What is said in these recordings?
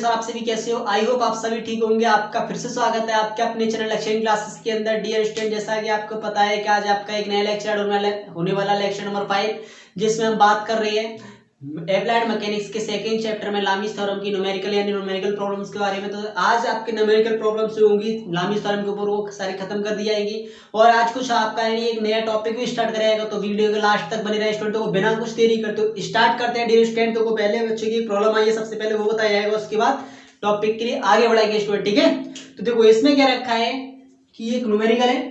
Students, आप सभी कैसे हो? आई होप आप सभी ठीक होंगे। आपका फिर से स्वागत है आपके अपने चैनल लक्ष्य क्लासेस के अंदर। डियर स्टूडेंट, जैसा कि आपको पता है कि आज आपका एक नया लेक्चर होने वाला लेक्चर नंबर 5, जिसमें हम बात कर रहे हैं एप्लाइड मैकेनिक्स के सेकंड चैप्टर में लामीज थ्योरम की न्यूमेरिकल यानी न्यूमेरिकल प्रॉब्लम्स के बारे में। तो आज आपके न्यूमेरिकल प्रॉब्लम्स जो होंगी लामीज थ्योरम के ऊपर, वो सारी खत्म कर दी जाएंगी। और आज कुछ आपका यानी एक नया टॉपिक भी स्टार्ट करेगा, तो वीडियो के लास्ट तक बने रहे स्टूडेंटों को। बिना कुछ देरी करते स्टार्ट करते हैं। डियर स्टूडेंट, तो पहले बच्चे की प्रॉब्लम आई है, सबसे पहले वो बताया जाएगा, उसके बाद टॉपिक के लिए आगे बढ़ाएंगे स्टूडेंट, ठीक है। तो देखो इसमें क्या रखा है कि एक न्यूमेरिकल है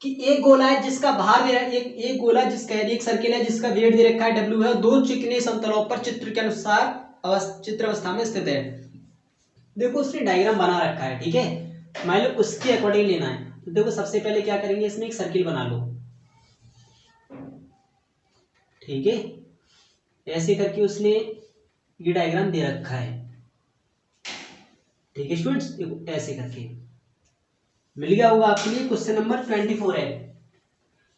कि एक गोला है जिसका भार दे रहा है, एक गोला जिसका एक सर्किल है जिसका वेट दे रखा है W है, दो चिकने समतलों पर चित्र के अनुसार चित्र अवस्था में स्थित है। देखो उसने डायग्राम बना रखा है, ठीक है, मान लो उसके अकॉर्डिंग लेना है। तो देखो सबसे पहले क्या करेंगे, इसमें एक सर्किल बना लो, ठीक है, ऐसे करके उसने ये डायग्राम दे रखा है, ठीक है स्टूडेंट्स। देखो ऐसे करके मिल गया होगा आपके लिए। क्वेश्चन नंबर 24 है,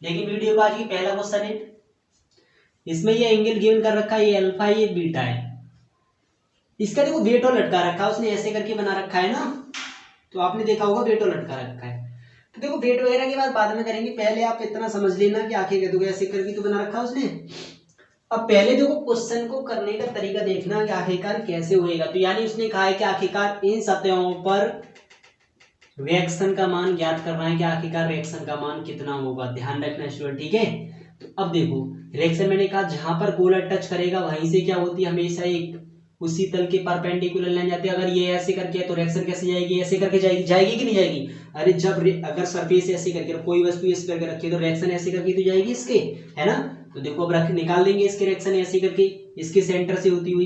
लेकिन वीडियो का आज की पहला क्वेश्चन है। इसमें ये एंगल गिवन कर रखा है, ये अल्फा है, ये बीटा है। इसका देखो वेट और लटका रखा है, उसने ऐसे करके बना रखा है ना, तो आपने देखा होगा वेट और लटका रखा है। तो देखो वेट वगैरह की बात बाद में करेंगे, पहले आप इतना समझ लेना कि आखिर कह दोगे ऐसे करके तो बना रखा है उसने। अब पहले देखो क्वेश्चन को करने का तरीका देखना कि आखिरकार कैसे होएगा। तो यानी उसने कहा है कि आखिरकार इन सतहों पर रिएक्शन का मान ज्ञात करना है कि आखिरकार रिएक्शन का मान कितना होगा, ध्यान रखना स्टूडेंट, ठीक है। तो अब देखो रिएक्शन मैंने कहा जहां पर गोला टच करेगा वहीं से क्या होती है, हमेशा एक उसी तल के परपेंडिकुलर लाइन जाती है। अगर ये ऐसे करके है तो रिएक्शन कैसे जाएगी, ऐसे करके जाएगी, जाएगी कि नहीं जाएगी? अरे जब अगर सरफेस ऐसे करके कोई वस्तु ऐसे करके रखी है तो रिएक्शन ऐसे करके तो जाएगी इसके, है ना। तो देखो अब रख निकाल देंगे इसके रिएक्शन ऐसे करके, इसके सेंटर से होती हुई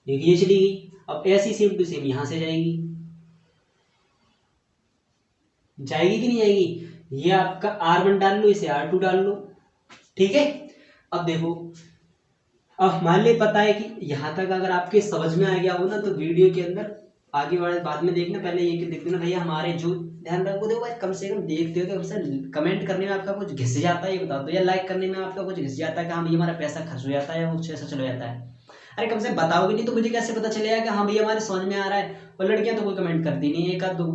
ये चली गई। अब ऐसी सेम टू सेम यहां से जाएगी, जाएगी कि नहीं जाएगी? ये आपका R1 डाल लो, इसे R2 डाल लो, ठीक है। अब देखो, अब मान ले पता है कि यहां तक अगर आपके समझ में आ गया हो ना, तो वीडियो के अंदर आगे बढ़े बाद में देखना, पहले ये देख देना भैया हमारे जो ध्यान रखो। देखो भाई कम से कम देखते हो तो हमसे कमेंट करने में आपका कुछ घिस जाता है ये बता दो, या लाइक करने में आपका कुछ घिस जाता है कि हाँ भैया हमारा पैसा खर्च हो जाता है या कुछ ऐसा चला जाता है। अरे कम से कम बताओगे नहीं तो मुझे कैसे पता चलेगा कि हाँ भैया हमारे समझ में आ रहा है। और लड़कियां तो कोई कमेंट करती नहीं है, एक आध दो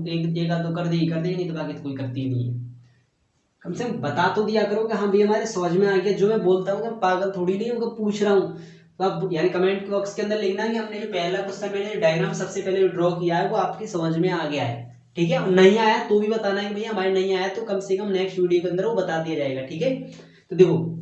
कर देगी नहीं तो बाकी तो कोई करती नहीं है। कम से कम बता तो दिया करो कि हाँ भैया हमारे समझ में आ गया। जो मैं बोलता हूँ पागल थोड़ी नहीं हूँ, पूछ रहा हूँ। तो आप यानी कमेंट बॉक्स के अंदर लिखना कि हमने जो पहला क्वेश्चन मैंने डायग्राम सबसे पहले ड्रॉ किया है वो आपकी समझ में आ गया है, ठीक है। नहीं आया तो भी बताना है कि भैया हमारे नहीं आया, तो कम से कम नेक्स्ट वीडियो के अंदर वो बता दिया जाएगा, ठीक है। तो देखो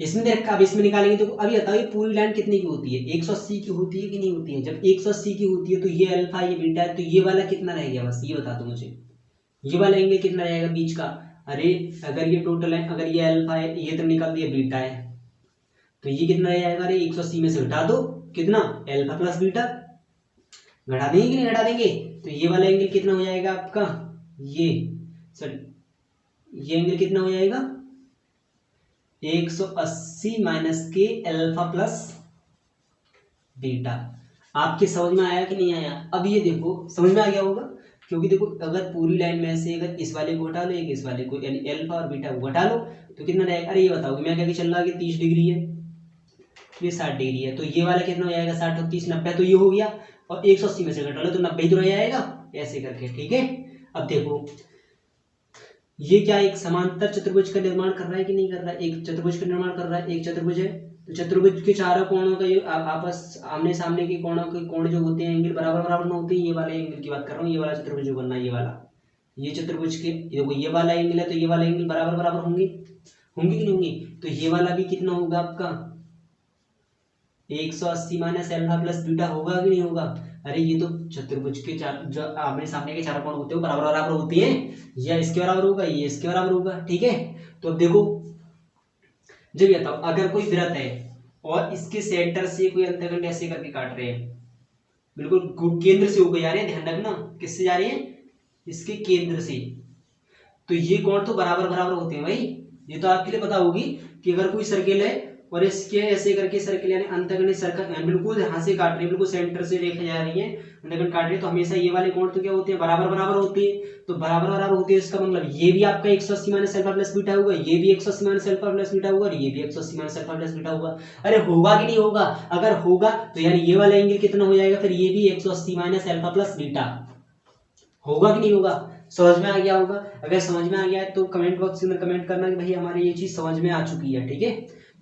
इसमें देखा, अब इसमें निकालेंगे। तो अभी बताओ ये पूरी लाइन कितनी की होती है, 180 की होती है कि नहीं होती है? जब 180 की होती है तो ये अल्फा ये बीटा है, तो ये वाला कितना रह गया, बस ये बता दो मुझे, ये वाला एंगल कितना रहेगा बीच का? अरे अगर ये टोटल है, अगर ये अल्फा है, ये तो निकाल दिया बीटा है, तो ये कितना रह जाएगा? अरे 180 में से घटा दो, कितना? Alpha plus beta. घटा देंगे कि नहीं घटा देंगे? तो ये वाला एंगल कितना हो जाएगा आपका, ये सॉरी ये एंगल कितना हो जाएगा? 180 माइनस के अल्फा प्लस बीटा। आपके समझ में आया कि नहीं आया? अब ये देखो समझ में आ गया होगा, क्योंकि देखो अगर पूरी लाइन में से अगर इस वाले को हटा लो, एक इस वाले को, यानी अल्फा और बीटा को हटा लो, तो कितना रहेगा? अरे ये बताओ, मैं क्या चल रहा है कि 30 डिग्री है, ये 60 डिग्री है, तो ये वाला कितना हो जाएगा? 60 और 30 90, तो ये हो गया। और 180 में से घटा लो तो 90 तो रह जाएगा, ऐसे करके, ठीक है। अब देखो ये क्या एक समांतर चतुर्भुज का निर्माण कर रहा है कि नहीं कर रहा है? एक चतुर्भुज का निर्माण कर रहा है, एक चतुर्भुज है, तो चतुर्भुज के चारों कोणों का आपस आमने सामने के कोणों के कोण जो होते हैं एंगल बराबर बराबर ना होते हैं। ये वाले एंगल की बात कर रहा हूँ, ये वाला चतुर्भुज जो बनना है, ये वाला, ये चतुर्भुज के देखो ये वाला एंगल है, तो ये वाला एंगल बराबर बराबर होंगे, होंगे कि नहीं होंगे? तो ये वाला भी कितना होगा आपका? 180 माइनस अल्फा प्लस बीटा होगा कि नहीं होगा? अरे ये तो चतुर्भुज के चार जो आमने सामने के चार कोण होते हैं वो बराबर बराबर होती हैं, या इसके बराबर होगा, ये इसके बराबर होगा, ठीक है। तो अब देखो जब ये बताओ अगर कोई वृत्त है और इसके सेंटर से कोई अंतःखंड ऐसे करके काट रहे हैं, बिल्कुल केंद्र से होकर जा रहे हैं, ध्यान रखना किससे जा रहे हैं? इसके केंद्र से, तो ये कोण तो बराबर बराबर होते हैं भाई। ये तो आपके लिए पता होगी कि अगर कोई सर्किल है और इसके ऐसे करके सर्किल यानी अंतःगणित सर्कल बिल्कुल यहाँ से काट रही है, बिल्कुल सेंटर से रेखा जा रही है, अंतःगणित काट रही है, तो हमेशा ये वाले कोण तो क्या होते हैं, बराबर बराबर होती है। तो बराबर बराबर होती है, इसका मतलब ये भी आपका 180 माइनस अल्फा प्लस बीटा होगा, ये भी 180 माइनस अल्फा प्लस बीटा होगा, और ये भी 180 माइनस अल्फा प्लस बीटा होगा। अरे होगा कि नहीं होगा? अगर होगा तो यानी ये वाला एंगल कितना हो जाएगा, फिर ये भी 180 माइनस अल्फा प्लस बीटा होगा कि नहीं होगा? समझ में आ गया होगा? अगर समझ में आ गया है तो कमेंट बॉक्स के अंदर कमेंट करना कि भाई हमारे ये चीज समझ में आ चुकी है। ठीक है,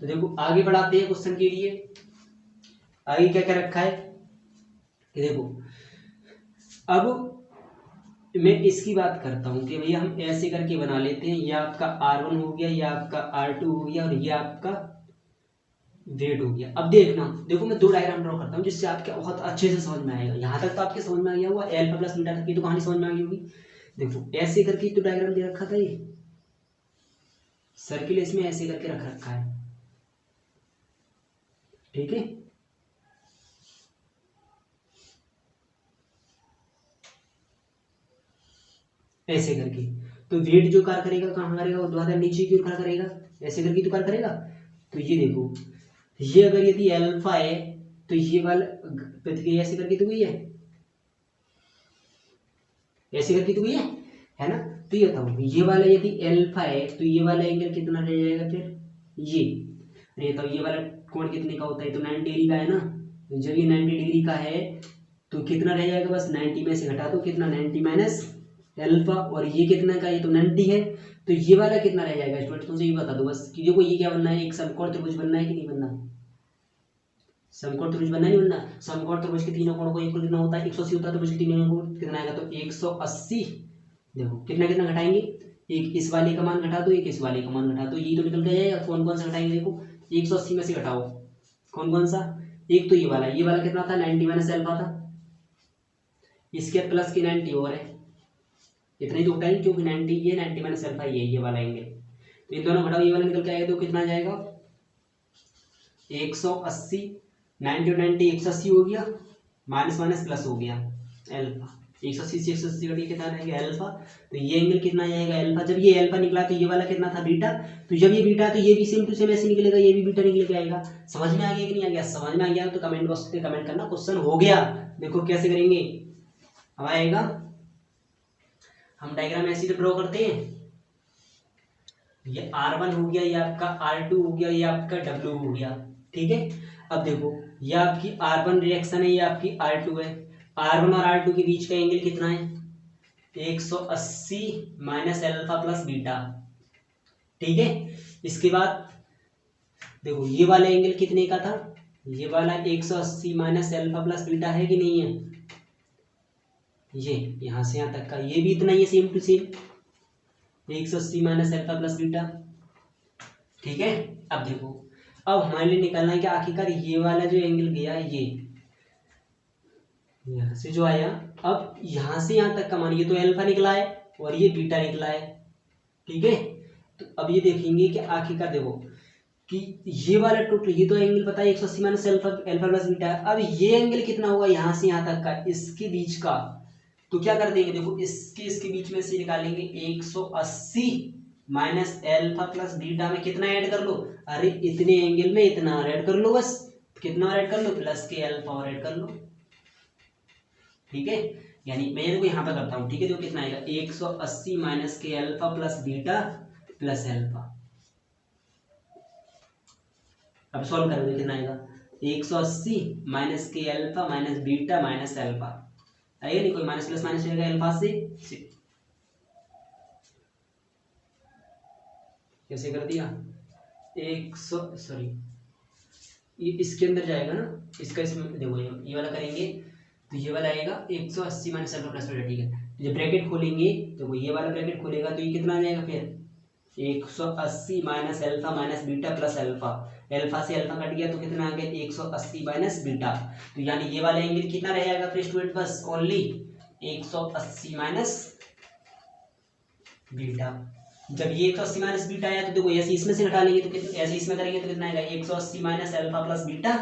तो देखो आगे बढ़ाते हैं क्वेश्चन के लिए। आगे क्या क्या रखा है कि देखो, अब मैं इसकी बात करता हूं कि भैया हम ऐसे करके बना लेते हैं, ये आपका R1 हो गया, ये आपका R2 हो गया, और ये आपका वेट हो गया। अब देखना, देखो मैं दो डायग्राम ड्रॉ करता हूँ जिससे आपके बहुत अच्छे से समझ में आएगा। यहाँ तक तो आपके समझ में आ गया हुआ, अल्फा प्लस बीटा तक की तो कहानी समझ में आ गई होगी। देखो ऐसे करके तो डायग्राम दे रखा था, ये सर्किल इसमें ऐसे करके रख रखा है। ठीक है, ऐसे करके तो वेट जो कार्य करेगा कहाँ करेगा, ऊर्ध्वाधर नीचे की ओर कार्य करेगा, ऐसे करके तो कार्य करेगा। तो ये देखो, ये अगर यदि अल्फा है तो ये वाला प्रतिक्रिया ऐसे करके तो गई है, ऐसे करके तो गई है ना। तो ये बताओ, ये वाला यदि अल्फा है तो ये वाला एंगल कितना रह जाएगा फिर, ये अरे तो ये वाला कोण कितने का होता है, तो 90 डिग्री का है ना। तो जब ये 90 डिग्री का है तो कितना रह जाएगा, बस 90 में से घटा दो, कितना 90 माइनस अल्फा, और ये कितना का, ये तो 90 है, तो ये वाला कितना रह जाएगा स्टूडेंट, तुमसे ये बता दो बस कि देखो ये क्या बनना है, एक समकोण त्रिभुज बनना है कि नहीं बनना, समकोण त्रिभुज बनना नहीं बनना। समकोण त्रिभुज के तीनों कोणों को इक्वल कितना होता है, 180 होता है, त्रिभुज के तीनों कोण कितना आएगा, तो 180। देखो कितना कितना घटाएंगे, एक इस वाले का मान घटा दो, एक इस वाले का मान घटा दो, ये तो निकल के जाएगा। कौन कौन सा घटाएंगे, देखो 180 में से घटाओ कौन कौन सा, एक तो ये वाला कितना था, 90 माइनस अल्फा था, इसके प्लस की 90 और है, इतना ही तो घटाएंगे क्योंकि 90 ये 90 माइनस अल्फा ये वाला एंगल, तो इन दोनों घटाओ, ये वाला निकल के आएगा तो कितना आ जाएगा 180, 90 और 90 180 हो गया, माइनस माइनस प्लस हो गया अल्फा, 180 से 180 कटिए कितना रहेगा अल्फा, तो ये एंगल कितना आएगा अल्फा। जब ये अल्फा निकला तो ये वाला कितना था बीटा, तो जब ये बीटा तो ये भी सेम टू सेम ऐसे निकलेगा, ये भी बीटा निकल के आएगा। समझ में आ गया कि नहीं आ गया? समझ में आ गया तो कमेंट बॉक्स पे कमेंट करना क्वेश्चन हो गया। देखो कैसे करेंगे, अब आएगा, हम डायग्राम ऐसे तो ड्रॉ करते हैं, ये R1 हो गया, ये आपका R2 हो गया, ये आपका W हो गया। ठीक है, अब देखो ये आपकी R1 रिएक्शन है, ये आपकी R2 है, R1 और R2 के बीच का एंगल कितना है, 180 माइनस अल्फा प्लस बीटा। ठीक है, इसके बाद देखो ये वाला एंगल कितने का था, ये वाला 180 माइनस अल्फा प्लस बीटा है कि नहीं है, ये यहां से यहां तक का ये भी इतना ही है, same to same 180 minus alpha plus beta. ठीक है, अब देखो, अब हमारे लिए निकालना है कि आखिरकार ये वाला जो एंगल गया, ये यहां से जो आया, अब यहां से यहां तक का मान, ये तो अल्फा निकला है और ये बीटा निकला है। ठीक है, तो अब ये देखेंगे कि आखिरकार देखो कि ये वाला टोटल, ये तो एंगल पता है 180 माइनस अल्फा प्लस बीटा, अब ये एंगल कितना होगा यहां से यहां तक का, इसके बीच का, तो क्या कर देंगे, देखो इसके बीच में से निकालेंगे 180 माइनस अल्फा प्लस बीटा में कितना ऐड कर लो, अरे इतने एंगल में इतना ऐड कर लो, बस कितना ऐड कर लो, प्लस के अल्फा और ऐड कर लो। ठीक है, यानी मैं देखो यहाँ पे करता हूँ। ठीक है, देखो कितना आएगा 180 माइनस के alpha plus beta plus alpha, अब सॉल्व करोगे कितना आएगा 180 माइनस के alpha minus beta minus alpha, आएगा नहीं, कोई माइनस प्लस माइनस जाएगा अल्फा से, कैसे कर दिया 100, सॉरी ये इसके अंदर जाएगा ना, इसका इसमें देखो ये वाला करेंगे तो ये वाला आएगा 180 माइनस अल्फा प्लस बीटा। ठीक है, तो जब ब्रैकेट खोलेंगे तो वो ये वाला ब्रैकेट खोलेगा तो ये कितना आ जाएगा फिर 180 minus alpha minus beta plus alpha, alpha से अल्फा कट गया तो कितना आ गया 180 माइनस बीटा, तो यानी ये वाला एंगल कितना रह जाएगा फिर स्टूडेंट, बस ओनली 180 माइनस बीटा। जब ये 180 माइनस बीटा आया तो देखो ऐसे इसमें से घटा लेंगे तो कितना, ऐसे इसमें करेंगे तो कितना आएगा 180 माइनस अल्फा प्लस बीटा।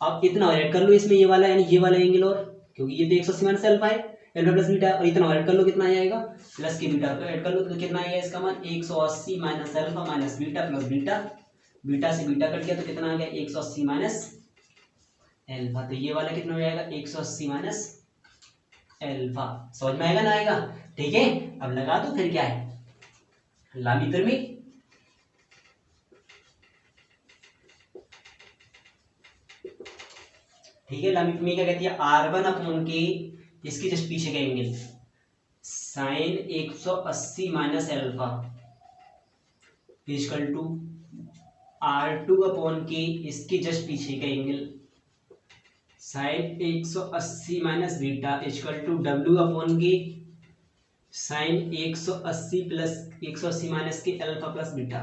अब इतना और ऐड कर लो इसमें, ये वाला यानी ये वाला एंगल, और क्योंकि ये तो 180 माइनस अल्फा है अल्फा प्लस बीटा, और इतना और ऐड कर लो कितना आएगा प्लस के बीटा, तो ऐड कर लो तो कितना आएगा इसका मान 180 minus alpha minus beta plus beta beta से बीटा कट गया तो कितना आ गया 180 माइनस एल्फा। तो ये वाला कितना हो जाएगा 180 माइनस एल्फा। समझ में आएगा ना आएगा? ठीक है, अब लगा दो फिर क्या है लामित्रमिक ठीक है। लामित्रमिक क्या कहती है R1 अपॉन के इसकी जस्ट पीछे का angle sine 180 minus alpha equal to R2 upon K इसके जस्ट पीछे का angle sine 180 minus beta equal to W upon K sine 180 plus 180 minus के अल्फा प्लस बीटा।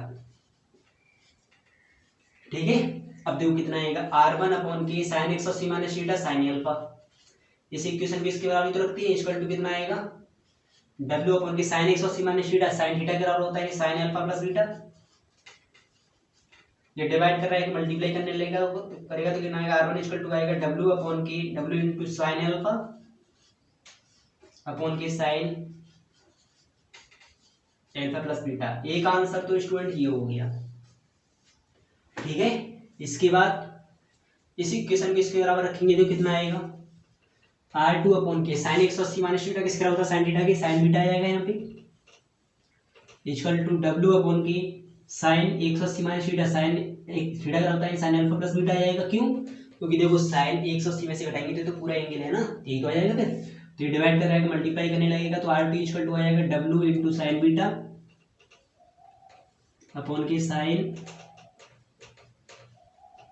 ठीक है, अब देखो कितना आएगा R1 upon K sine 180 minus beta sine alpha. इस इक्वेशन को इसके बराबर तो रखती है इक्वल टू कितना आएगा W upon K sine 180 minus beta sine theta के बराबर होता है साइन अल्फा प्लस बीटा। ये डिवाइड कर रहा है मल्टीप्लाई करने लगेगा करेगा तो कितना आएगा R1 इक्वल टू आएगा W अपॉन के W into sine alpha upon K sign alpha plus beta. एक आंसर तो स्टूडेंट ये हो गया। ठीक है, इसके बाद इस इक्वेशन को इसके बराबर रखेंगे तो कितना आएगा R2 upon K sine 180 minus beta किसके बराबर होता है साइन थीटा के साइन बीटा आ जाएगा यहाँ पे equal to W upon K sine 180 minus beta sign एक थीटा का होता है साइन अल्फा प्लस बीटा आ जाएगा। क्यों? क्योंकि देखो साइन 180 में से घटाएंगे तो पूरा एंगल है ना, यही तो आ जाएगा फिर। तो ये डिवाइड कर रहेगा मल्टीप्लाई करने लगेगा तो R2 इक्वल टू आ जाएगा W into sine beta upon K sign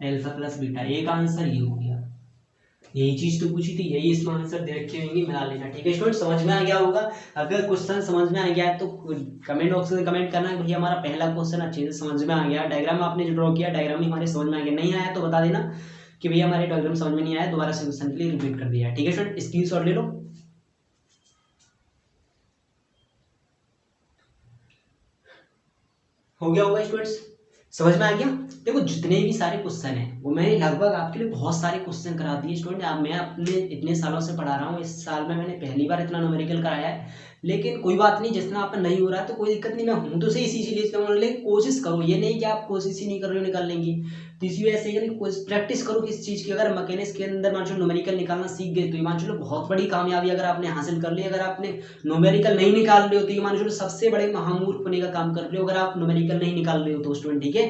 alpha plus beta. एक आंसर ये हो गया। यही चीज तो पूछी थी, यही इसमें आंसर दे रखे होंगे, मिला लेना। ठीक है स्टूडेंट, समझ में आ गया होगा। अगर क्वेश्चन समझ में आ गया है तो कमेंट बॉक्स में कमेंट करना भैया हमारा पहला क्वेश्चन अच्छे से समझ में आ गया। डायग्राम आपने जो ड्रॉ किया डायग्राम में हमारे समझ में आ गया, नहीं आया तो बता देना कि भैया हमारे डायग्राम समझ में नहीं आया, दोबारा से क्वेश्चन के लिए रिपीट कर दिया। ठीक है स्टूडेंट, स्क्रीनशॉट ले लो। हो गया होगा स्टूडेंट्स, समझ में आ गया। देखो जितने भी सारे क्वेश्चन हैं वो मैंने लगभग आपके लिए बहुत सारे क्वेश्चन करा दिए स्टूडेंट। मैं अपने इतने सालों से पढ़ा रहा हूँ, इस साल में मैंने पहली बार इतना न्यूमेरिकल कराया है, लेकिन कोई बात नहीं, जितना आप नहीं हो रहा है तो कोई दिक्कत नहीं, मैं हूँ तो सही इसी चीज का, लेकिन कोशिश करो, ये नहीं कि आप कोशिश ही नहीं कर रहे हो निकाल लेंगे। तो इसी वजह से प्रैक्टिस करो किस चीज़ की। अगर मैकेनिक्स के अंदर मान लो न्यूमेरिकल निकालना सीख गए तो ये मान चलो बहुत बड़ी कामयाबी अगर आपने हासिल कर ली। अगर आपने न्यूमेरिकल नहीं निकाल रहे हो तो ये मान चलो सबसे बड़े महामूर्ख होने का काम कर रहे हो अगर आप न्यूमेरिकल नहीं निकाल रहे हो तो स्टूडेंट। ठीक है,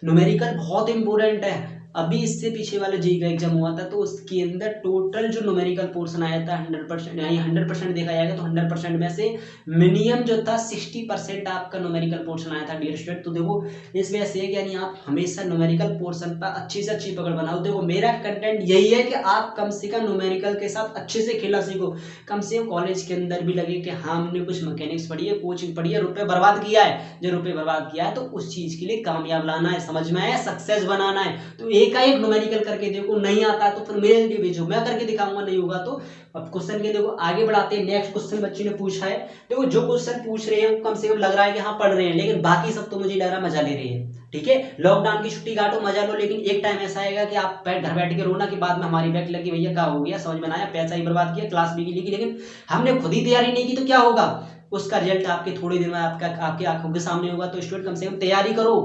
न्यूमेरिकल बहुत इंपॉर्टेंट है। अभी इससे पीछे वाला जेईई का एग्जाम हुआ था तो उसके अंदर टोटल जो न्यूमेरिकल पोर्शन आया था 100%, यानी 100% देखा जाएगा तो 100% में से मिनिमम जो था 60% आपका न्यूमेरिकल पोर्शन आया था डियर स्टूडेंट। तो देखो इस वजह से यानी आप हमेशा न्यूमेरिकल पोर्शन पर अच्छी से अच्छी पकड़ बनाओ। देखो मेरा कंटेंट यही है कि आप कम से कम न्यूमेरिकल के साथ अच्छे से खेलना सीखो। कम से कम कॉलेज के अंदर भी लगे कि हाँ हमने कुछ मैकेनिक्स पढ़ी है, कोचिंग पढ़ी है, रुपये बर्बाद किया है, जो रुपये बर्बाद किया है तो उस चीज़ के लिए कामयाब लाना है, समझ में आया, सक्सेस बनाना है। तो एकाएक न्यूमेरिकल करके देखो, नहीं आता तो फिर मेरे लिए भेजो, मैं करके दिखाऊंगा, नहीं होगा तो। अब क्वेश्चन के देखो आगे बढ़ाते हैं। नेक्स्ट क्वेश्चन बच्चे ने पूछा है, देखो जो क्वेश्चन पूछ रहे हैं कम से कम लग रहा है कि हाँ पढ़ रहे हैं, लेकिन बाकी सब तो मुझे लग रहा है मजा ले रहे हैं। ठीक है, लॉकडाउन की छुट्टी काटो, मजा लो, लेकिन एक टाइम ऐसा आएगा कि आप घर बैठ के रोना कि बाद में हमारी बैक लगी, भैया क्या हो गया, समझ में आया, पैसा ही बर्बाद किया, क्लास भी लिखी, लेकिन हमने खुद ही तैयारी नहीं की तो क्या होगा, उसका रिजल्ट आपके थोड़ी देर में आपके आंखों के सामने होगा। तो स्टूडेंट कम से कम तैयारी करो,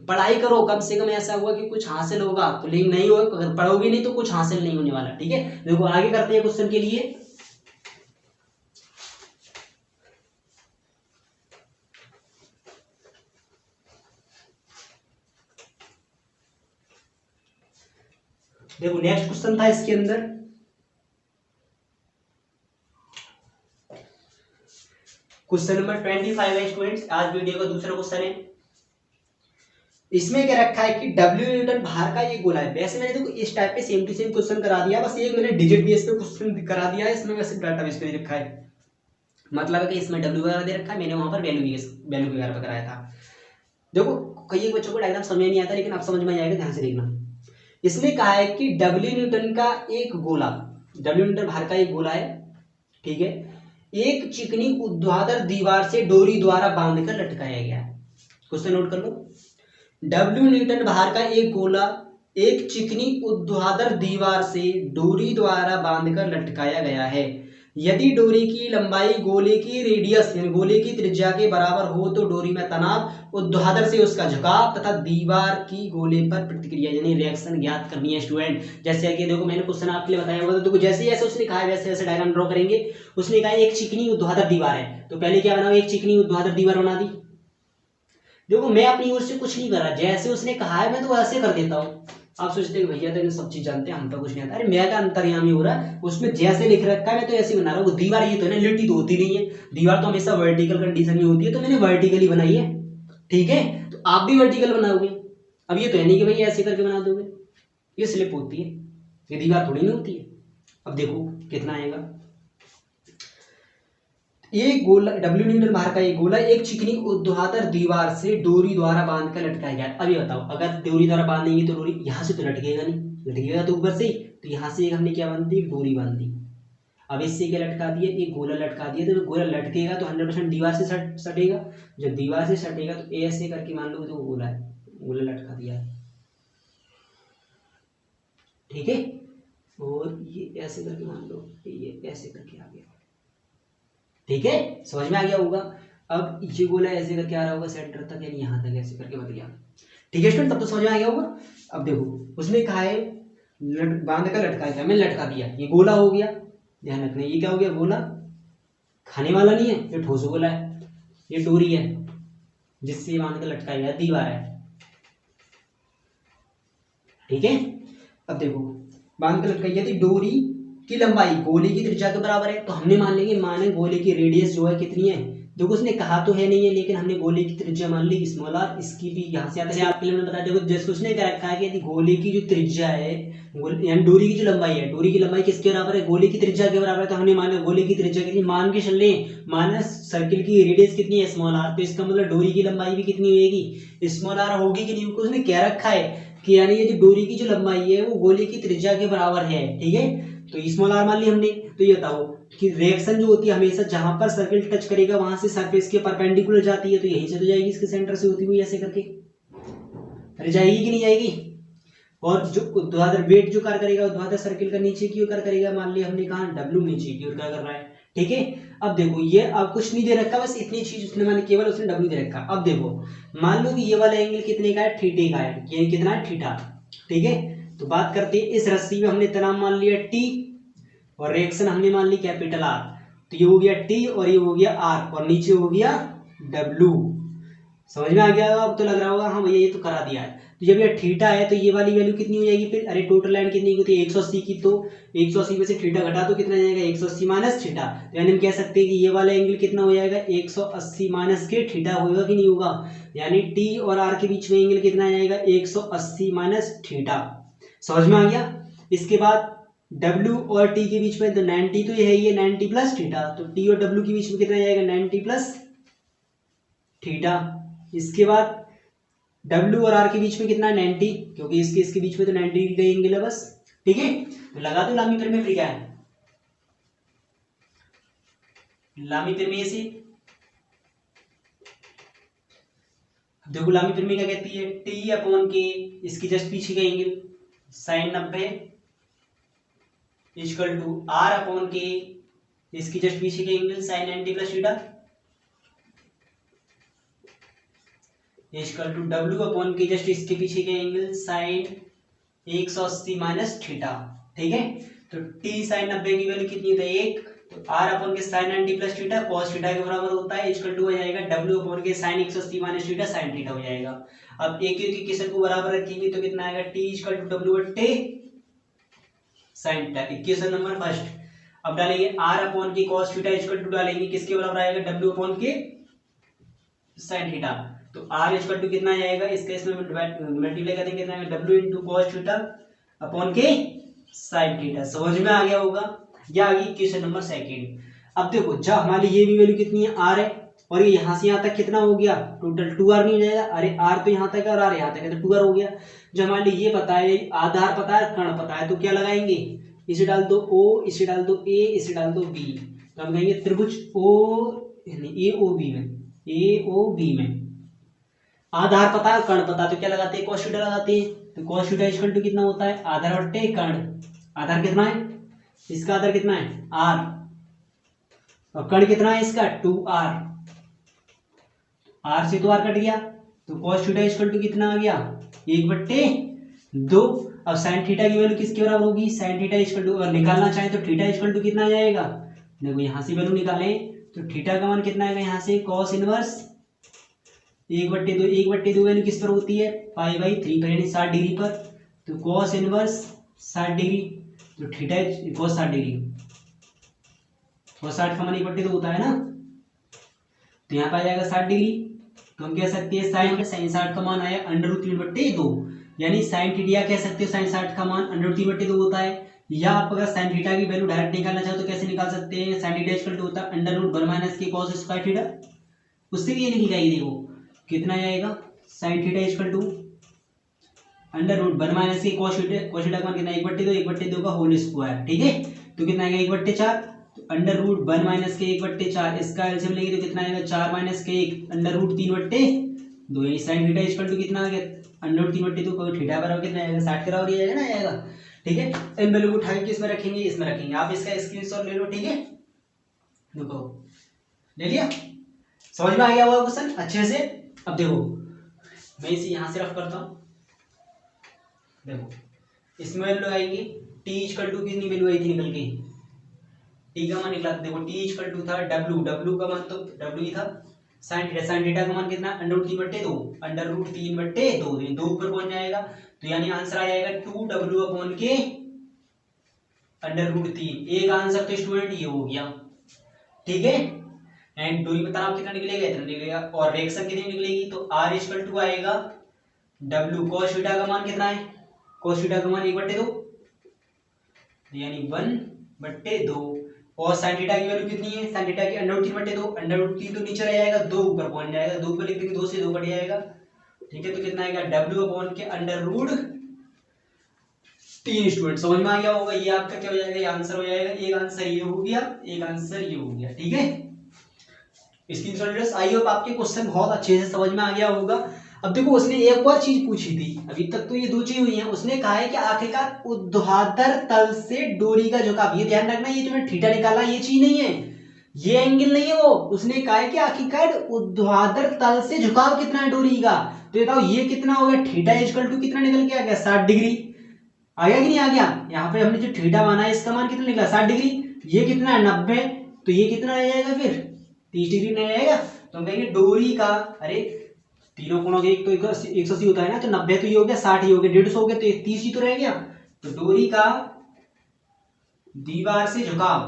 पढ़ाई करो, कम से कम ऐसा हुआ कि कुछ हासिल होगा तो, लेकिन नहीं होगा अगर पढ़ोगे नहीं तो कुछ हासिल नहीं होने वाला। ठीक है, देखो आगे करते हैं क्वेश्चन के लिए। देखो नेक्स्ट क्वेश्चन था इसके अंदर, क्वेश्चन नंबर 25 है स्टूडेंट्स, आज वीडियो का दूसरा क्वेश्चन है। इसमें क्या रखा है कि W न्यूटन भार का ये गोला है। वैसे मैंने देखो इस टाइप पे सेम टू सेम क्वेश्चन करा दिया, बस एक मैंने डिजिट बेस पे क्वेश्चन करा दिया है, इसमें वैसे डाटा बेस पे रखा है, मतलब है कि इसमें W वगैरह दे रखा है, मैंने वहां पर वैल्यू वगैरह पे कराया था। देखो कई बच्चों को डायग्राम समझ नहीं आता, लेकिन आप समझ में आएगा, ध्यान से देखना। इसमें कहा है कि W न्यूटन का एक गोला, W न्यूटन भार का एक गोला है, ठीक है, एक चिकनी ऊर्ध्वाधर दीवार से डोरी द्वारा बांधकर लटकाया गया है। क्वेश्चन नोट कर लो, W न्यूटन भार का एक गोला एक चिकनी ऊर्ध्वाधर दीवार से डोरी द्वारा बांधकर लटकाया गया है। यदि डोरी की लंबाई गोले की रेडियस यानी गोले की त्रिज्या के बराबर हो तो डोरी में तनाव, ऊर्ध्वाधर से उसका झुकाव तथा दीवार की गोले पर प्रतिक्रिया यानी रिएक्शन ज्ञात करनी है स्टूडेंट। जैसे कि देखो मैंने क्वेश्चन आपके लिए बताया होगा, तो देखो जैसे जैसे उसने कहा है वैसे वैसे डायग्राम ड्रॉ करेंगे। उसने कहा एक चिकनी ऊर्ध्वाधर दीवार है, तो पहले क्या बनाओ, एक चिकनी ऊर्ध्वाधर दीवार बना दी। देखो मैं अपनी ओर से कुछ नहीं कर रहा, जैसे उसने कहा है मैं तो वैसे कर देता हूँ। आप सोचते हैं भैया तो सब चीज जानते हैं, हम तो कुछ नहीं आता। अरे मेरा क्या अंतर्यामी हो रहा है, उसमें जैसे लिख रखा है मैं तो ऐसे बना रहा हूँ। दीवार ये तो है ना, लिट्टी तो होती नहीं है, दीवार तो हमेशा वर्टिकल कंडीशन में होती है, तो मैंने वर्टिकली बनाई है। ठीक है, तो आप भी वर्टिकल बनाओगे। अब ये तो है नहीं कि भैया ऐसे करके बना दोगे, ये स्लिप होती है, ये दीवार थोड़ी नहीं होती है। अब देखो कितना आएगा, एक गोला W न्यूटन भार का एक गोला एक चिकनी ऊर्ध्वाधर दीवार से डोरी द्वारा बांध कर लटकाया गया। अब ये बताओ, अगर डोरी द्वारा बांधेंगे तो डोरी यहाँ से तो लटकेगा नहीं, लटकेगा तो ऊपर से ही, तो यहाँ से एक हमने क्या बांध दी, डोरी बांध दी। अब इससे क्या लटका दिया, एक गोला लटका दिया, तो गोला लटकेगा तो 100% दीवार से सटेगा। जब दीवार से सटेगा तो ऐसे करके मान लो तो गोला है, गोला लटका दिया है। ठीक है, और ये ऐसे करके मान लो, ये ऐसे करके आ गया। ठीक है, समझ में आ गया होगा। अब ये गोला ऐसे करके आ रहा होगा सेंटर तक, यानी यहाँ तक ऐसे करके बन गया। ठीक है स्टूडेंट, तब तो समझ में आ गया होगा। अब देखो उसने कहा है बांध कर लटका दिया, मैंने लटका दिया, ये गोला हो गया। ध्यान रखना ये क्या हो गया, गोला खाने वाला नहीं है, ये ठोस गोला है, ये डोरी है जिससे बांध कर लटकाया गया, दीवार है। ठीक है, अब देखो बांध कर लटकाई गई थी, डोरी की लंबाई गोले की त्रिज्या के बराबर है, तो हमने मान लेंगे, माने गोले की रेडियस जो है कितनी है। देखो उसने कहा तो है नहीं है, लेकिन हमने गोले की त्रिज्या मान ली स्मॉल आर, इसकी भी यहाँ से आता है आपके लिए मैंने बता। देखो जैसे उसने क्या रखा है कि यदि गोले की जो त्रिज्या है, यानी डोरी की जो लंबाई है, डोरी की लंबाई किसके बराबर है, गोले की त्रिज्या के बराबर है, तो हमने माना गोले की त्रिज्या कितनी मान के चल रहे, माइनस सर्किल की रेडियस कितनी है, स्मॉल आर, तो इसका मतलब डोरी की लंबाई भी कितनी होगी, स्मॉल आर होगी कि नहीं। उसने क्या रखा है कि यानी ये जो डोरी की जो लंबाई है वो गोले की त्रिज्या के बराबर है। ठीक है, तो स्मॉल आर मान ली हमने। तो ये बताओ कि रिएक्शन जो होती है हमेशा जहां पर सर्किल टच करेगा वहां से सरफेस के परपेंडिकुलर जाती है, तो यहीं से तो जाएगी, इसके सेंटर से होती हुई ऐसे करके। अरे जाएगी कि नहीं जाएगी। और जो ऊर्ध्वाधर वेट जो कार्य करेगा, ऊर्ध्वाधर सर्किल का नीचे की ओर कार्य करेगा, मान लिया हमने कहा W नीचे की ओर कार्य कर रहा है। ठीक है, अब देखो ये अब कुछ नहीं दे रखा, बस इतनी चीज उसने माने केवल उसने W दे रखा। अब देखो मान लो कि ये वाला एंगल कितने का है, थीटे का है, ये कितना है, थीटा। ठीक है, तो बात करते हैं इस रस्सी में हमने तनाव मान लिया T और रिएक्शन हमने मान ली कैपिटल R, तो ये हो गया T और ये हो गया R और नीचे हो गया W। समझ में आ गया, अब तो लग रहा होगा हाँ भैया ये तो करा दिया है। तो जब ये थीटा है तो ये वाली वैल्यू कितनी हो जाएगी फिर, अरे टोटल लाइन कितनी होती है 180 की, तो 180 में से थीटा घटा तो कितना जाएगा 180 माइनस थीटा, तो यानी हम कह सकते हैं कि ये वाला एंगल कितना हो जाएगा 180 माइनस के थीटा होगा कि नहीं होगा, यानी टी और आर के बीच में एंगल कितना आएगा 180 माइनस थीटा। समझ में आ गया। इसके बाद W और T के बीच में तो 90 तो ये है, ये 90 प्लस थीटा, तो T और W के बीच में कितना जाएगा 90 प्लस थीटा। इसके बाद W और R के बीच में कितना है 90, क्योंकि इसके बीच में तो 90 डिग्री का एंगल है बस। ठीक है, तो लगा दो लामी प्रमेय, फिर क्या है लामी प्रमेय से। देखो लामी प्रमेय क्या कहती है, T अपॉन के, इसकी जस्ट पीछे का angle sin 90 equal to R upon K, इसकी जस्ट पीछे का angle sin 90 plus theta equal to W upon K, just इसके पीछे का एंगल sin 180 माइनस थीटा। ठीक है, तो T sin 90 की वैल्यू कितनी होता है 1, तो R अपॉन के sin 90 plus theta cos theta के बराबर होता है, इक्वल टू हो जाएगा W अपॉन के sin 180 minus theta sin theta हो जाएगा। अब एक एक इक्वेशन को बराबर रखेंगे तो कितना आएगा T इक्वल टू W बटे sin theta, equation number first. अब डालेंगे R अपॉन के cos थीटा इक्वल टू डालेंगे किसके बराबर आएगा W अपॉन के sin थीटा, तो R इक्वल टू कितना आएगा, इसके इसमें मल्टीप्लाई कर देंगे कितना आएगा W into cos theta upon के sin थीटा। समझ में आ गया होगा। या आ गई क्वेश्चन नंबर सेकंड। अब देखो जब हमारी ये भी वैल्यू कितनी है R है, और ये यहाँ से यहाँ तक कितना हो गया टोटल 2R नहीं हो जाएगा, अरे R तो यहाँ तक है और R यहाँ तक है तो 2R हो गया। जब हमारे लिए ये पता है, आधार पता है, कर्ण पता है, तो क्या लगाएंगे, इसे डाल दो O, इसे डाल दो A, इसे डाल दो B, तो हम कहेंगे त्रिभुज O यानी AOB में आधार पता है कर्ण पता, तो क्या लगाते हैं cos थीटा लगाते हैं, तो cos थीटा इक्वल टू कितना होता है आधार बट्टे कर्ण। आधार कितना है, इसका आधार कितना है R, और कण कितना है इसका 2r, r से तो r कट गया, तो cos थीटा इक्वल टू कितना आ गया 1/2। अब sin थीटा की वैल्यू किसके बराबर होगी, sin थीटा इक्वल टू, अगर निकालना चाहे तो थीटा इक्वल टू कितना आ जाएगा, देखो यहाँ से वैल्यू निकालें तो थीटा का मान कितना आएगा यहाँ से cos इनवर्स 1/2, 1/2 वैल्यू किस पर होती है π/3 पर, यानी 60 डिग्री पर, तो cos इनवर्स 60 डिग्री, तो थीटा cos 60 डिग्री, cos 60 का मान 1/2 होता है ना, तो यहाँ पर आ जाएगा 60 डिग्री। तो हम कह सकते हैं sin 60 का मान आया √3/2, यानी sin थीटा कह सकते हो sin 60 का मान √3/2 होता है। या आप अगर sin थीटा की वैल्यू डायरेक्ट निकालना चाहो तो कैसे निकाल सकते हैं, sin थीटा इक्वल टू होता है √1 - के cos स्क्वायर थीटा, उससे भी ये निकल जाएगी, देखो कितना आएगा sin थीटा इक्वल टू √1 - के cos थीटा का मान कितना 1/2, 1/2 का होल स्क्वायर, ठीक है, तो कितना आएगा 1/4, तो √1 - के 1/4, इसका एलसीएम लेंगे तो कितना आएगा 4 - के 1 √3/2, यानी sin थीटा इक्वल टू कितना आ गया √3/2 को थीटा बराबर कितना आएगा 60 के बराबर आएगा ना, आएगा, ठीक है। इन वैल्यू को उठा के किसमें रखेंगे, इसमें रखेंगे, आप इसका स्क्रीनशॉट ले लो, ठीक है, देखो ले लिया, समझ में आ गया होगा क्वेश्चन अच्छे से। अब देखो मैं इसे यहां से रफ करता हूं, देखो इसमें वैल्यू आएगी t इक्वल टू कितनी वैल्यू आई थी निकल के, t का मान निकला, देखो t इक्वल टू था w का मान तो w ही था, sin थीटा का मान कितना √3/2, √3/2, 2 ऊपर पहुंच जाएगा, तो यानी आंसर आ जाएगा 2w के √3। एक आंसर तो स्टूडेंट ये हो गया, ठीक है, एंड दूरी में तनाव कितना निकलेगा, इतना निकलेगा, और रिएक्शन कितनी निकलेगी, तो r इक्वल टू आएगा w cos थीटा का मान कितना है, cos थीटा का मान 1/2, यानी 1/2, और sin थीटा की वैल्यू कितनी है, sin थीटा की √3/2, √3 तो नीचे रह जाएगा, 2 ऊपर पहुंच जाएगा, 2 ऊपर लिख देंगे 2 से 2 कट जाएगा, ठीक है, तो कितना आएगा w के √3। स्टूडेंट समझ में आ गया होगा, ये आपका क्या हो जाएगा, ये आंसर हो जाएगा, एक आंसर ये हो गया, एक आंसर ये हो गया, ठीक है। स्क्रीनशॉट आई होप आपके क्वेश्चन बहुत अच्छे से समझ में आ गया होगा। अब देखो उसने एक और चीज पूछी थी, अभी तक तो ये दो चीज हुई हैं, उसने कहा है कि आखिरकार ऊर्ध्वाधर तल से डोरी का झुकाव, ये ध्यान रखना, ये तुम्हें थीटा निकाला ये चीज नहीं है, ये एंगल नहीं है वो, उसने कहा है कि आखिरकार ऊर्ध्वाधर तल से झुकाव कितना है डोरी का, तो बताओ ये कितना हो गया, थीटा इक्वल टू कितना निकल के आ गया 60 डिग्री, आ गया कि नहीं आ गया, यहाँ पे हमने जो थीटा माना है इसका मान कितना निकला 60 डिग्री, ये कितना है 90, तो ये कितना आ जाएगा फिर 30 डिग्री नहीं आएगा, तो हम कहेंगे डोरी का, अरे तीनों कोणों के एक तो 180 होता है ना, तो 90 तो ये हो गया, 60 ये हो गया, 150 हो गया, तो 30 ही तो रह गया, तो डोरी का दीवार से झुकाव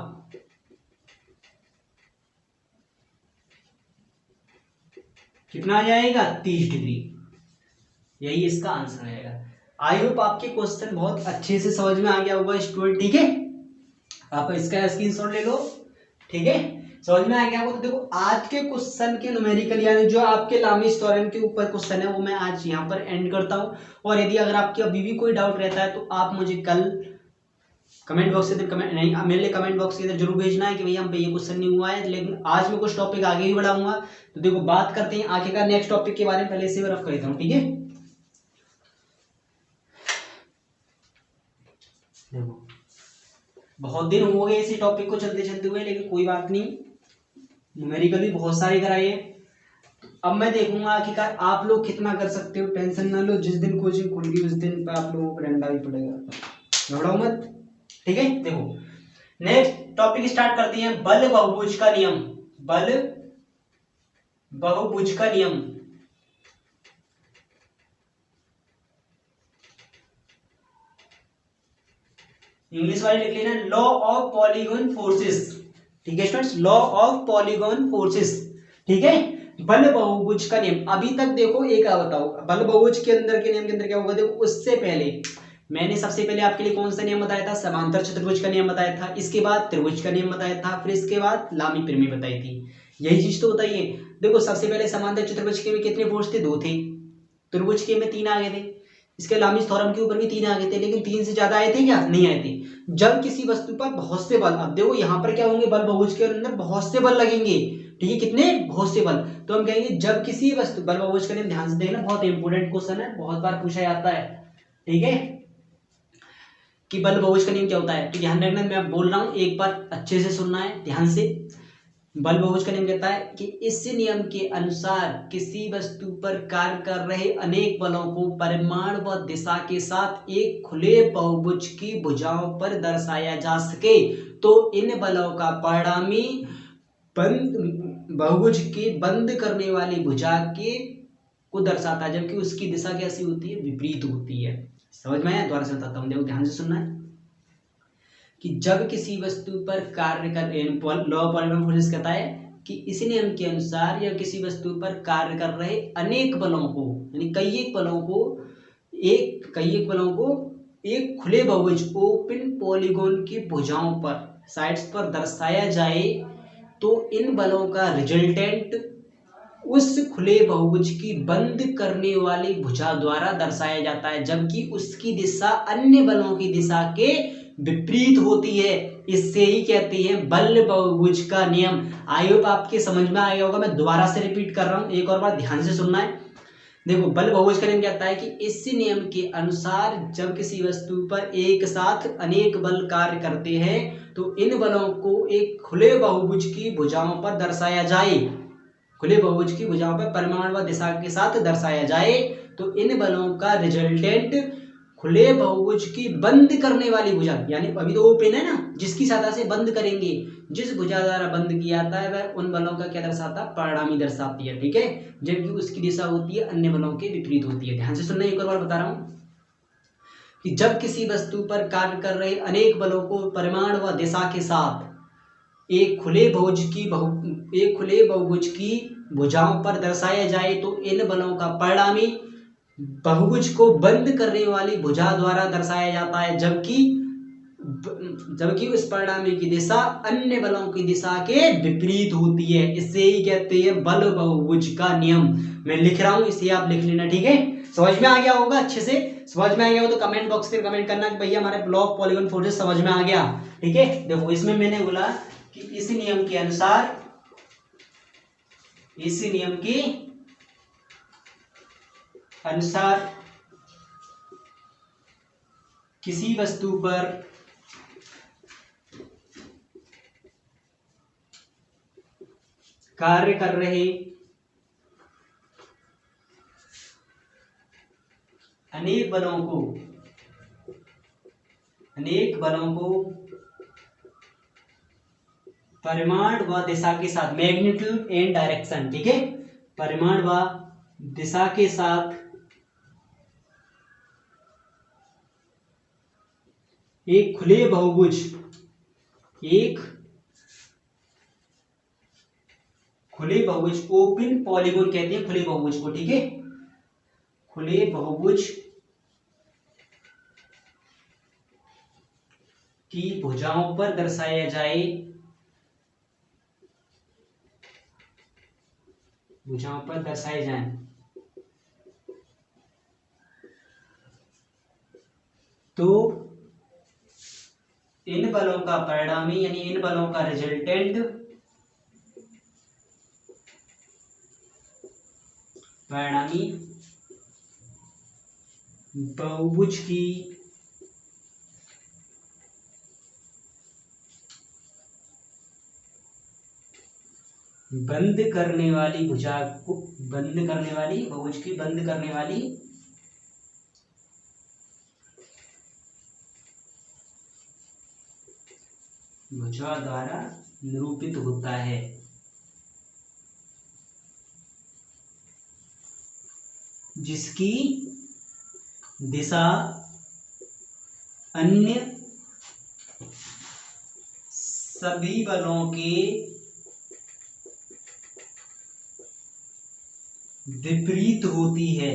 कितना आ जाएगा 30 डिग्री, यही इसका आंसर आएगा। आई होप आपके क्वेश्चन बहुत अच्छे से समझ में आ गया होगा स्टूडेंट, ठीक है, आप इसका स्क्रीनशॉट ले लो, ठीक है, समझ में आ गया होगा। तो देखो आज के क्वेश्चन के न्यूमेरिकल यानी जो आपके लामिस थ्योरम के ऊपर क्वेश्चन है वो मैं आज यहाँ पर एंड करता हूँ, और यदि अगर आपके अभी भी कोई डाउट रहता है तो आप मुझे कल कमेंट बॉक्स के अंदर मेरे लिए कमेंट बॉक्स के अंदर जरूर भेजना है कि भैया हम पे ये क्वेश्चन नहीं हुआ है, लेकिन आज मैं कुछ टॉपिक आगे ही बढ़ाऊंगा। तो देखो बात करते हैं आगे का नेक्स्ट टॉपिक के बारे में, पहले से रफ कर देता हूँ, ठीक है। देखो बहुत दिन हो गए इसी टॉपिक को चलते चलते हुए, लेकिन कोई बात नहीं, न्यूमेरिकल भी बहुत सारे कराए। अब मैं देखूंगा आखिरकार आप लोग कितना कर सकते हो, टेंशन ना लो, जिस दिन कोचिंग खुलेगी उस दिन पे आप लोगों को डंडा भी पड़ेगा, घबराओ मत, ठीक है। देखो नेक्स्ट टॉपिक स्टार्ट करते हैं, बल बहुभुज का नियम, बल बहुभुज का नियम, इंग्लिश वाले लिख लेना लॉ ऑफ पॉलीगॉन फोर्सेस, ठीक है students, law of polygon forces, ठीक है, बल बहुभुज का नियम। अभी तक देखो एक बताओ बल बहुभुज के अंदर के नियम के अंदर क्या होगा, देखो उससे पहले मैंने सबसे पहले आपके लिए कौन सा नियम बताया था, समांतर चतुर्भुज का नियम बताया था, इसके बाद त्रिभुज का नियम बताया था, फिर इसके बाद लामी परिमेय बताई थी, यही चीज तो बताइए। देखो सबसे पहले समांतर चतुर्भुज के में कितने फोर्स थे, 2 थे, त्रिभुज के में 3 आ गए थे, इसके लामिस थ्योरम के ऊपर भी 3 आ गए थे, लेकिन 3 से ज्यादा आए थे क्या, नहीं आए थे। जब किसी वस्तु पर बहुत से बल, अब देखो यहाँ पर क्या होंगे, बल बहुभुज के अंदर बहुत से बल लगेंगे, ठीक है, कितने, बहुत से बल, तो हम कहेंगे जब किसी वस्तु, बल बहुभुज का नियम ध्यान से देखना, बहुत इंपोर्टेंट क्वेश्चन है, बहुत बार पूछा जाता है, ठीक है, कि बल बहुभुज का नियम क्या होता है, तो ध्यान रखना, मैं बोल रहा हूं एक बार अच्छे से सुनना है ध्यान से। बल बहुभुज का नियम कहता है कि इस नियम के अनुसार किसी वस्तु पर कार्य कर रहे अनेक बलों को परिमाण व दिशा के साथ एक खुले बहुभुज की भुजाओं पर दर्शाया जा सके तो इन बलों का परिणामी बंद बहुभुज के बंद करने वाली भुजा के को दर्शाता है, जबकि उसकी दिशा कैसी होती है, विपरीत होती है। समझ में आया? दोबारा से बताता हूँ, देखो ध्यान से सुनना है कि जब किसी वस्तु पर कार्य कर लॉ ऑफ पॉलीनॉमियल फोर्सेस कहता है कि इस नियम के अनुसार या किसी वस्तु पर कार्य कर रहे अनेक बलों को, यानी कई एक बलों को एक खुले बहुभुज ओपन पॉलीगोन की भुजाओं पर साइड्स पर दर्शाया जाए तो इन बलों का रिजल्टेंट उस खुले बहुभुज की बंद करने वाली भुजा द्वारा दर्शाया जाता है, जबकि उसकी दिशा अन्य बलों की दिशा के विपरीत होती है। इससे ही कहते हैं बल बहुभुज का नियम। आई होप आपके समझ में आ गया होगा, मैं दोबारा से रिपीट कर रहा हूं, एक और बार ध्यान से सुनना है। देखो बल बहुभुज का नियम कहता है कि इस नियम के अनुसार जब किसी वस्तु पर एक साथ अनेक बल कार्य करते हैं तो इन बलों को एक खुले बहुभुज की भुजाओं पर दर्शाया जाए, खुले बहुभुज की भुजाओं पर परिमाण व दिशा के साथ दर्शाया जाए तो इन बलों का रिजल्टेंट खुले बहुभुज की बंद करने वाली भुजा, यानी अभी तो ओपन है ना, जिसकी सहायता से बंद करेंगे, जिस भुजा द्वारा बंद किया जाता है वह उन बलों का क्या दर्शाता है, परिणामी दर्शाती है। ठीक है, जबकि उसकी दिशा होती है अन्य बलों के विपरीत होती है। ध्यान से सुनना, एक और बार बता रहा हूं कि जब किसी वस्तु पर कार्य कर रहे अनेक बलों को परिमाण व दिशा के साथ एक खुले बहुभुज की भुजाओं पर दर्शाया जाए तो इन बलों का परिणामी बहुभुज को बंद करने वाली भुजा द्वारा दर्शाया जाता है, जबकि उस परिणामी की दिशा अन्य बलों की दिशा के विपरीत होती है। इससे ही कहते हैं बल बहुभुज का नियम। मैं लिख रहा हूं, इसे आप लिख लेना। ठीक है, समझ में आ गया होगा? अच्छे से समझ में आ गया हो तो कमेंट बॉक्स में कमेंट करना कि भैया हमारे लॉ ऑफ पॉलीगॉन फोर्सेस समझ में आ गया। ठीक है, देखो इसमें मैंने बोला कि इस नियम के अनुसार किसी वस्तु पर कार्य कर रहे अनेक बलों को परिमाण व दिशा के साथ, मैग्नीट्यूड एंड डायरेक्शन, ठीक है, परिमाण व दिशा के साथ एक खुले बहुभुज ओपन पॉलीगोन कहते हैं खुले बहुभुज को। ठीक है, खुले बहुभुज की भुजाओं पर दर्शाया जाए, तो इन बलों का परिणामी यानी इन बलों का रिजल्टेंट परिणामी बहुभुज की बंद करने वाली भुजा को बहुभुज की बंद करने वाली भुजा द्वारा निरूपित होता है। जिसकी दिशा अन्य सभी बलों के विपरीत होती है।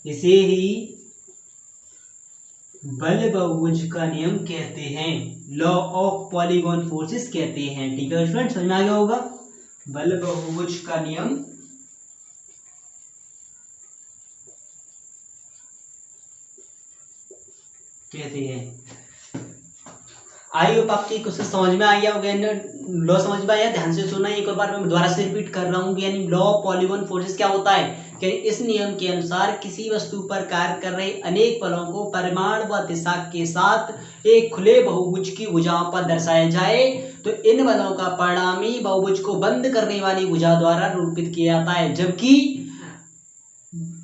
इसे ही बल बहुभुज का नियम कहते हैं, लॉ ऑफ पॉलीगॉन फोर्सेस कहते हैं। ठीक है स्टूडेंट, समझ में आ गया होगा? बल बहुभुज का नियम कहते हैं। आई होप आपकी क्वेश्चन समझ में आ गया होगा, लॉ समझ में आया? ध्यान से सुनना, एक और बार मैं दोबारा से रिपीट कर रहा हूँ कि यानी लॉ ऑफ पॉलीगॉन फोर्सेस क्या होता है कि इस नियम के अनुसार किसी वस्तु पर कार्य कर रहे अनेक बलों को परिमाण व दिशा के साथ एक खुले बहुभुज की भुजाओं पर दर्शाया जाए तो इन बलों का परिणामी बहुभुज को बंद करने वाली भुजा द्वारा निरूपित किया जाता है, जबकि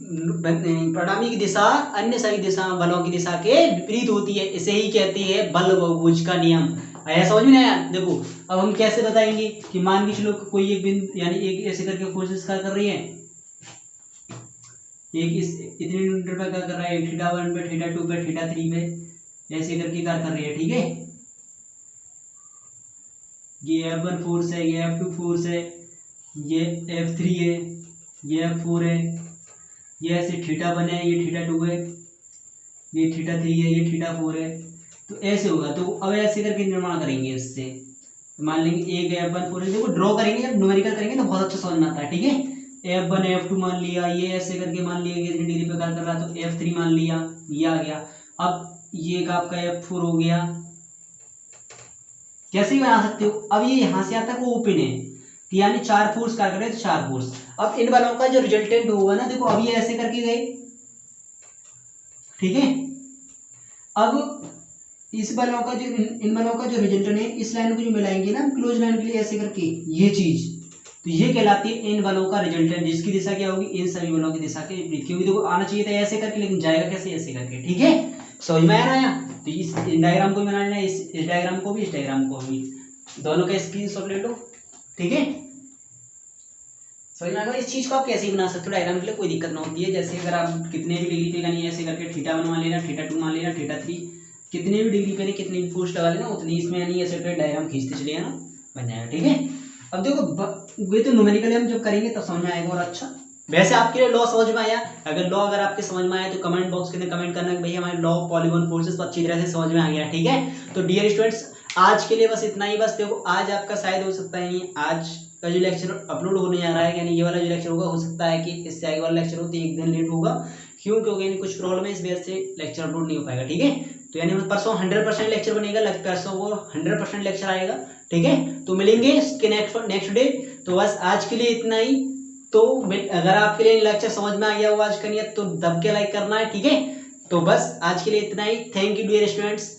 परिणामी की दिशा अन्य सभी दिशा बलों की दिशा के विपरीत होती है। इसे ही कहते हैं बल बहुभुज का नियम। आया समझ में आया? देखो अब हम कैसे बताएंगे कि मान के चलो कोई एक बिंदु यानी एक ऐसे करके फोर्सेस क्या कर रही है, एक इस इतने न्यूटन पे क्या कर रहा है, θ1 पे, θ2 पे, θ3 पे ऐसे करके क्या कर रही है, ठीक है। ये F1 फोर्स है, ये F2 फोर्स है, ये F3 है, ये F4 है, ये ऐसे θ1 है, ये θ2 है, ये θ3 है, ये θ4 है। तो ऐसे होगा। तो अब ऐसे करके निर्माण करेंगे इससे। तो मान लेंगे एक F1 फोर्स, देखो ड्रॉ करेंगे जब न्यूमेरिकल करेंगे तो बहुत अच्छा समझ में आता है, ठीक है। F1 F2 मान लिया, ये ऐसे करके मान लिया कि डिग्री पे कार्य कर रहा है, तो F3 मान लिया, ये आ गया। अब ये का आपका F4 हो गया। कैसे भी बना सकते हो। अब ये यहां से आता है वो ओपन है, यानी 4 फोर्स कार्य कर रहे हैं, तो 4 फोर्स। अब इन बलों का जो रिजल्टेंट होगा ना, देखो अब ये ऐसे करके गए, ठीक है। अब इस बलों का जो इन बलों का जो रिजल्टेंट है, इस लाइन को जो मिलाएंगे ना क्लोज लाइन के लिए ऐसे करके, ये चीज तो ये कहलाती है इन बलों का रिजल्टेंट, जिसकी दिशा क्या होगी, इन सभी बलों की दिशा के विपरीत। क्योंकि देखो आना चाहिए था ऐसे करके, लेकिन जाएगा कैसे, ऐसे करके, ठीक है। समझ में आया? तो इस डायग्राम को भी बनाना है, इस डायग्राम को भी, इस डायग्राम को भी, दोनों का स्क्रीनशॉट ले लो, ठीक है। समझ में आएगा? इस चीज को आप कैसे बना सकते हो डायग्राम के लिए, कोई दिक्कत ना होती है। जैसे अगर आप कितने भी डिग्री पे यानी ऐसे करके θ1 मान लेना, θ2 मान लेना, θ3 कितने भी डिग्री पे कितनी भी फोर्स लगा लेना, उतनी इसमें यानी ऐसे डायग्राम खींचते चले जाना, बन जाएगा, ठीक है। अब देखो ये तो न्यूमेरिकली हम जब करेंगे तब समझ में आएगा और अच्छा। वैसे आपके लिए लॉ समझ में आया? अगर लॉ अगर आपके समझ में आया तो कमेंट बॉक्स के अंदर कमेंट करना कि भैया हमारे लॉ ऑफ पॉलीगॉन फोर्सेस अच्छी तरह से समझ में आ गया, ठीक है। तो डियर स्टूडेंट्स आज के लिए बस इतना ही। बस देखो आज आपका शायद हो सकता है आज का जो लेक्चर अपलोड होने जा रहा है, यानी ये वाला जो लेक्चर होगा, हो सकता है कि इससे आगे वाला लेक्चर हो तो एक दिन लेट होगा। क्यों? क्योंकि कुछ प्रॉब्लम है, इस वजह से लेक्चर अपलोड नहीं हो पाएगा, ठीक है। तो यानी परसों 100% लेक्चर बनेगा, परसों वो 100% लेक्चर आएगा, ठीक है। तो मिलेंगे इसके नेक्स्ट डे। तो बस आज के लिए इतना ही। तो अगर आपके लिए लेक्चर समझ में आ गया हो आज का नियत, तो दब के लाइक करना है, ठीक है। तो बस आज के लिए इतना ही। Thank you dear students.